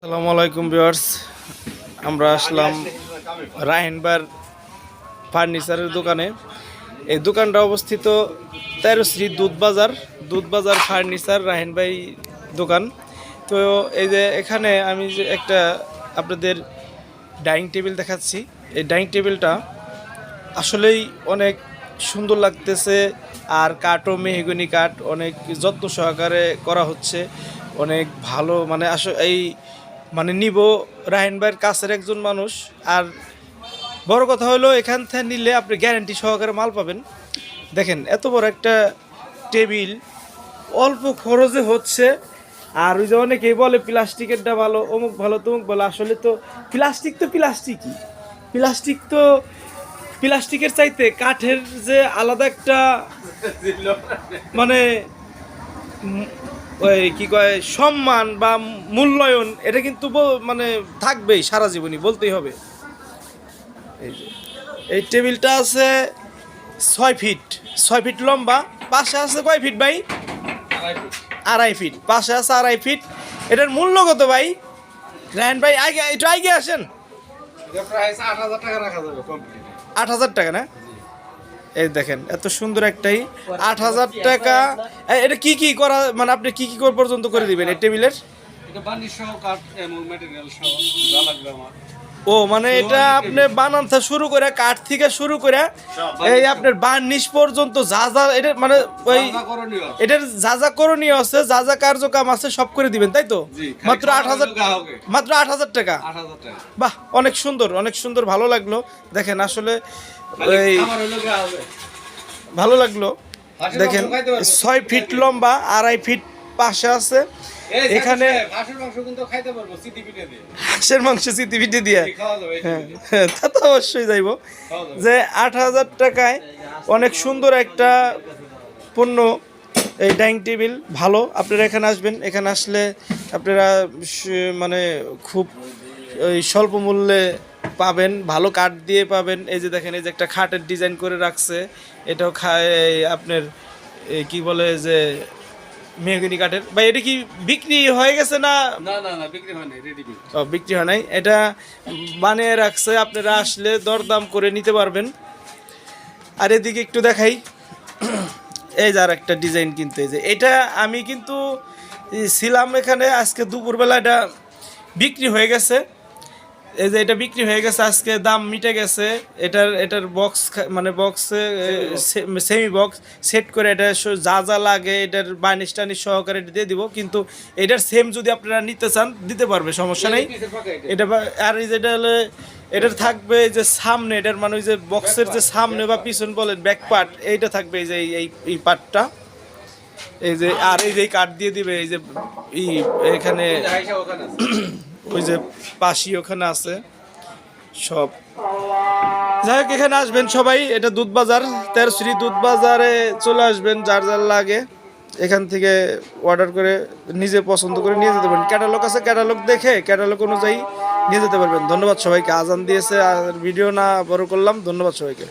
আসসালামু আলাইকুম ভিউয়ার্স, আমরা আসলাম রাহিনবার ফার্নিচারের দোকানে। এই দোকানটা অবস্থিত তেরোশ্রী দুধবাজার ফার্নিচার রাহিন ভাই দোকান। তো এই যে এখানে আমি যে একটা আপনাদের ডাইনিং টেবিল দেখাচ্ছি। এই ডাইনিং টেবিলটা আসলেই অনেক সুন্দর লাগতেছে, আর কাঠও মেহগনি কাঠ অনেক যত্ন সহকারে করা হচ্ছে, অনেক ভালো। মানে এই নিব রাহিন ভাইয়ের কাছের একজন মানুষ। আর বড় কথা হলো এখান থেকে নিলে আপনি গ্যারান্টি সহকারে মাল পাবেন। দেখেন এত বড় একটা টেবিল অল্প খরচে হচ্ছে। আর ওই যে অনেকেই বলে প্লাস্টিকেরটা ভালো, অমুক ভালো, তমুক ভালো। আসলে তো প্লাস্টিকের চাইতে কাঠের যে আলাদা একটা মানে ওই কি কয় সম্মান বা মূল্যায়ন, এটা কিন্তু থাকবেই সারা জীবনই, বলতেই হবে। এই যে এই টেবিলটা আছে 6 ফিট লম্বা, পাশে আছে কয় ফিট ভাই? 2.5 ফিট। পাশে আছে 2.5 ফিট। এটার মূল্য কত ভাই? রায়ন ভাই আগে একটু আগে আসেন। 8,000 টাকা না? এই দেখেন এত সুন্দর একটাই 8,000 টাকা। এটা কি কি করা, মানে আপনি কি কি পর্যন্ত করে দিবেন এই টেবিলের? ও মানে এটা আপনি বানান থেকে শুরু করে, কাঠ থেকে শুরু করে এই আপনার বার্নিশ পর্যন্ত যা যা এটা মানে ওই এটার যা যা করণীয় আছে, যা যা কার্যক্রম আছে সব করে দিবেন, তাই তো? মাত্র 8,000 টাকা। বাহ, অনেক সুন্দর, ভালো লাগলো। দেখেন আসলে ভালো লাগলো। দেখেন 6 ফিট লম্বা, 2.5 ফিট পাশে আছে। এখানে হাঁসের মাংস চিতি পিঠে দিয়ে, হ্যাঁ তা তো অবশ্যই যাইব। যে 8,000 টাকায় অনেক সুন্দর একটা পণ্য, এই ডাইনিং টেবিল ভালো। আপনারা এখানে আসবেন, এখানে আসলে আপনারা মানে খুব ওই স্বল্প মূল্যে পাবেন, ভালো কাঠ দিয়ে পাবেন। এই যে দেখেন, এই যে একটা খাটের ডিজাইন করে রাখছে, এটাও আপনার কি বলে যে মেহগনি কাঠের। ভাই এটা কি বিক্রি হয়ে গেছে না? বিক্রি হয় নাই, রেডি। ও, বিক্রি হয় নাই, এটা বানিয়ে রাখছে, আপনারা আসলে দরদাম করে নিতে পারবেন। আর এদিকে একটু দেখাই, এই যে আর একটা ডিজাইন, কিন্তু এই যে এটা আমি কিন্তু ছিলাম এখানে আজকে দুপুরবেলা, এটা বিক্রি হয়ে গেছে। এই যে এটা বিক্রি হয়ে গেছে আজকে, দাম মিটে গেছে। এটার বক্স মানে বক্সে সেমি বক্স সেট করে এটা যা যা লাগে এটার বার্নিশ টার্নিশ সহকারে দিয়ে দিব। কিন্তু এটার সেম যদি আপনারা নিতে চান দিতে পারবে, সমস্যা নেই। এটা আর এই যেটা হলে এটার থাকবে যে সামনে, এটার মানে ওই যে বক্সের যে সামনে বা পিছন বলেন ব্যাক পার্ট, এইটা থাকবে এই যে এই পার্টটা। এই যে আর এই যে কাঠ দিয়ে দিবে, এই যে এখানে ওই যে পাশি ওখানে আছে সব। যাই হোক, এখানে আসবেন সবাই, এটা দুধবাজার, তেরোশ্রী দুধবাজারে চলে আসবেন। যার যার লাগে এখান থেকে অর্ডার করে নিজে পছন্দ করে নিয়ে যেতে পারবেন। ক্যাটালগ আছে, ক্যাটালগ দেখে ক্যাটালগ অনুযায়ী নিয়ে যেতে পারবেন। ধন্যবাদ সবাইকে। আজান দিয়েছে, আর ভিডিও না বড় করলাম। ধন্যবাদ সবাইকে।